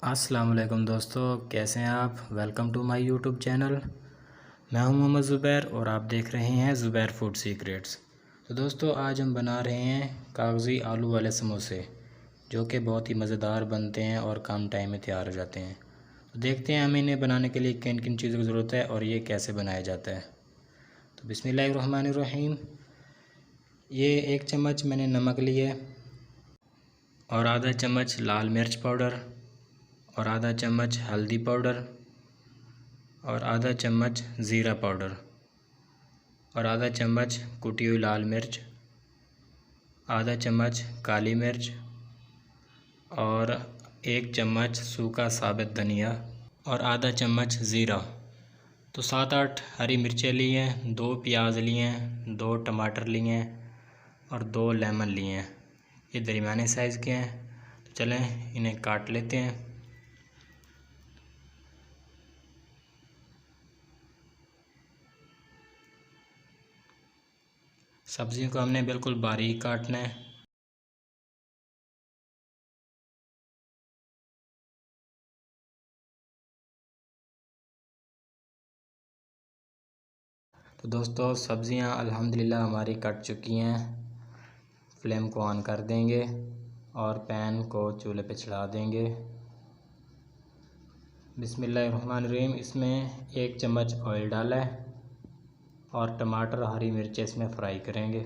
अस्सलाम वालेकुम दोस्तों, कैसे हैं आप। Welcome to my YouTube channel. मैं हूं मोहम्मद ज़ुबैर और आप देख रहे हैं ज़ुबैर फूड सीक्रेट्स। तो दोस्तों, आज हम बना रहे हैं कागज़ी आलू वाले समोसे, जो कि बहुत ही मज़ेदार बनते हैं और कम टाइम में तैयार हो जाते हैं। तो देखते हैं हमें इन्हें बनाने के लिए किन किन चीज़ों की ज़रूरत है और ये कैसे बनाया जाता है। तो बिस्मिल्लाहिर्रहमानिर्रहीम। ये 1 चम्मच मैंने नमक लिए और आधा चम्मच लाल मिर्च पाउडर और आधा चम्मच हल्दी पाउडर और आधा चम्मच ज़ीरा पाउडर और आधा चम्मच कुटी हुई लाल मिर्च, आधा चम्मच काली मिर्च और 1 चम्मच सूखा साबुत धनिया और आधा चम्मच ज़ीरा। तो 7-8 हरी मिर्चें ली हैं, 2 प्याज लिए हैं, 2 टमाटर लिए हैं और 2 लेमन लिए हैं। ये दरमियाने साइज़ के हैं। तो चलें इन्हें काट लेते हैं। सब्ज़ियों को हमने बिल्कुल बारीक काटना है। तो दोस्तों, सब्ज़ियां अल्हम्दुलिल्लाह हमारी कट चुकी हैं। फ्लेम को ऑन कर देंगे और पैन को चूल्हे पे चढ़ा देंगे। बिस्मिल्लाहिर्रहमानिर्रहीम। इसमें 1 चम्मच ऑयल डाला है और टमाटर हरी मिर्च इसमें फ्राई करेंगे।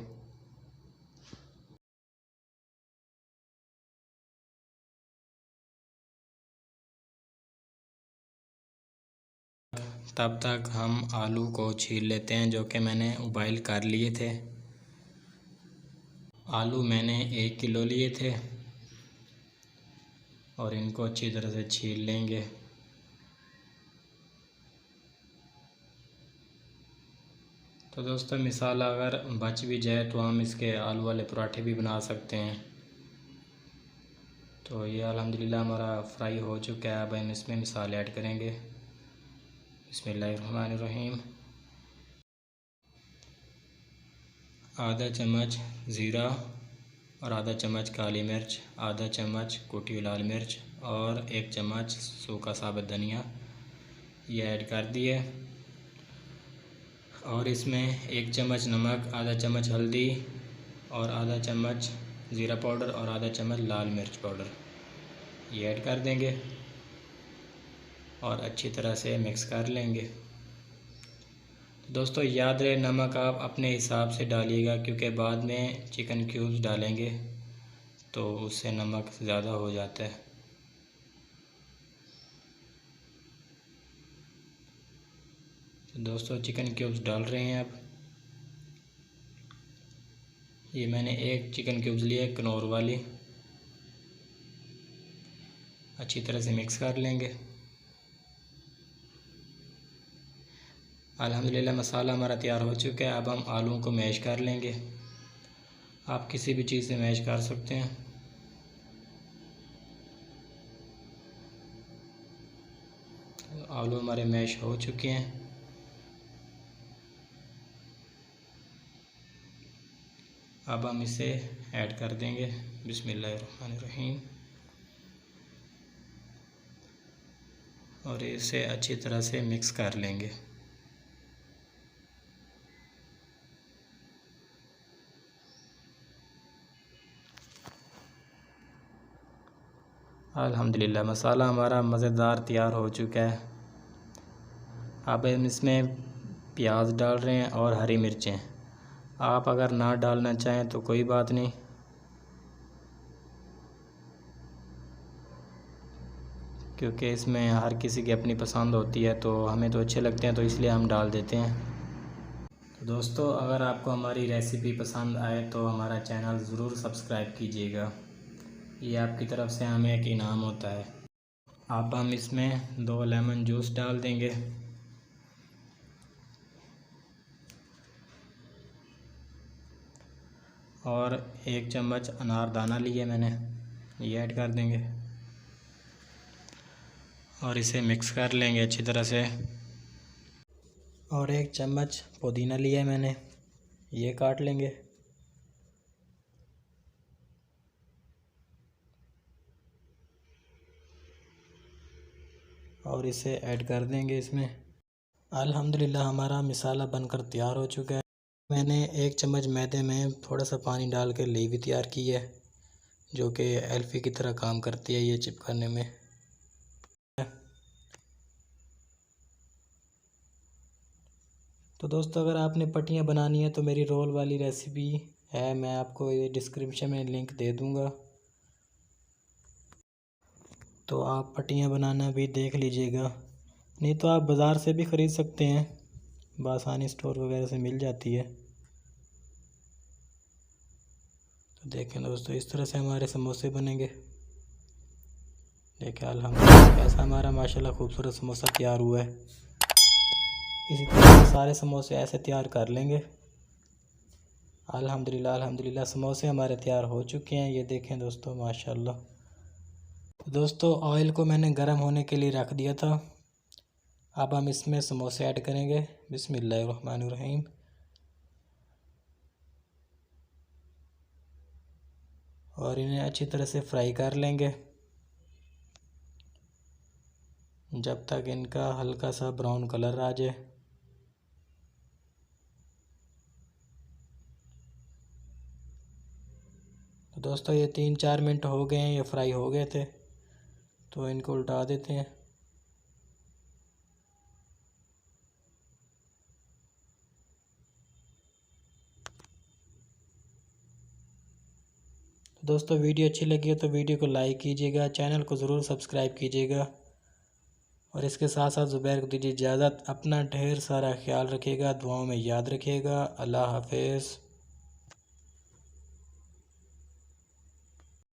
तब तक हम आलू को छील लेते हैं, जो कि मैंने उबाइल कर लिए थे। आलू मैंने 1 किलो लिए थे और इनको अच्छी तरह से छील लेंगे। तो दोस्तों, मिसाल अगर बच भी जाए तो हम इसके आलू वाले पराठे भी बना सकते हैं। तो ये अल्हम्दुलिल्लाह हमारा फ्राई हो चुका है। अब हम इसमें मसाले ऐड करेंगे। बिस्मिल्लाहिर्रहमानिर्रहीम। आधा चम्मच ज़ीरा और आधा चम्मच काली मिर्च, आधा चम्मच कुटी हुई लाल मिर्च और 1 चम्मच सूखा साबुत धनिया ये ऐड कर दिए। और इसमें 1 चम्मच नमक, आधा चम्मच हल्दी और आधा चम्मच ज़ीरा पाउडर और आधा चम्मच लाल मिर्च पाउडर ये ऐड कर देंगे और अच्छी तरह से मिक्स कर लेंगे। दोस्तों, याद रहे नमक आप अपने हिसाब से डालिएगा, क्योंकि बाद में चिकन क्यूब्स डालेंगे तो उससे नमक ज़्यादा हो जाता है। तो दोस्तों, चिकन क्यूब्स डाल रहे हैं। अब ये मैंने 1 चिकन क्यूब्स लिए कनौर वाली। अच्छी तरह से मिक्स कर लेंगे। अल्हम्दुलिल्लाह मसाला हमारा तैयार हो चुका है। अब हम आलूओं को मैश कर लेंगे। आप किसी भी चीज़ से मैश कर सकते हैं। आलू हमारे मैश हो चुके हैं। अब हम इसे ऐड कर देंगे। बिस्मिल्लाहिर्रहमानिर्रहीम। और इसे अच्छी तरह से मिक्स कर लेंगे। अल्हम्दुलिल्लाह मसाला हमारा मज़ेदार तैयार हो चुका है। अब हम इसमें प्याज डाल रहे हैं और हरी मिर्चें। आप अगर ना डालना चाहें तो कोई बात नहीं, क्योंकि इसमें हर किसी की अपनी पसंद होती है। तो हमें तो अच्छे लगते हैं, तो इसलिए हम डाल देते हैं। तो दोस्तों, अगर आपको हमारी रेसिपी पसंद आए तो हमारा चैनल ज़रूर सब्सक्राइब कीजिएगा। ये आपकी तरफ से हमें एक इनाम होता है। अब हम इसमें 2 लेमन जूस डाल देंगे और 1 चम्मच अनारदाना लिए मैंने ये ऐड कर देंगे और इसे मिक्स कर लेंगे अच्छी तरह से। और 1 चम्मच पुदीना लिया मैंने ये काट लेंगे। और इसे ऐड कर देंगे इसमें। अल्हम्दुलिल्लाह हमारा मसाला बनकर तैयार हो चुका है। मैंने 1 चम्मच मैदे में थोड़ा सा पानी डाल के ली भी तैयार की है, जो कि एल्फी की तरह काम करती है ये चिपकाने में। तो दोस्तों अगर आपने पट्टियाँ बनानी है तो मेरी रोल वाली रेसिपी है, मैं आपको ये डिस्क्रिप्शन में लिंक दे दूँगा, तो आप पट्टियाँ बनाना भी देख लीजिएगा। नहीं तो आप बाज़ार से भी ख़रीद सकते हैं, बासानी स्टोर वगैरह से मिल जाती है। तो देखें दोस्तों इस तरह से हमारे समोसे बनेंगे। देखें अल्हम्दुलिल्लाह कैसा हमारा माशाल्लाह खूबसूरत समोसा तैयार हुआ है। इसी तरह से सारे समोसे ऐसे तैयार कर लेंगे। अल्हम्दुलिल्लाह समोसे हमारे तैयार हो चुके हैं। ये देखें दोस्तों माशाल्लाह। तो दोस्तों ऑयल को मैंने गर्म होने के लिए रख दिया था। अब हम इसमें समोसे ऐड करेंगे। बिस्मिल्लाहिर्रहमानिर्रहीम। और इन्हें अच्छी तरह से फ्राई कर लेंगे जब तक इनका हल्का सा ब्राउन कलर आ जाए। तो दोस्तों ये 3-4 मिनट हो गए हैं, ये फ्राई हो गए थे, तो इनको उल्टा देते हैं। तो दोस्तों वीडियो अच्छी लगी है तो वीडियो को लाइक कीजिएगा, चैनल को ज़रूर सब्सक्राइब कीजिएगा और इसके साथ साथ ज़ुबैर को दीजिए इजाज़त। अपना ढेर सारा ख्याल रखिएगा, दुआओं में याद रखिएगा। अल्लाह हाफ़िज़।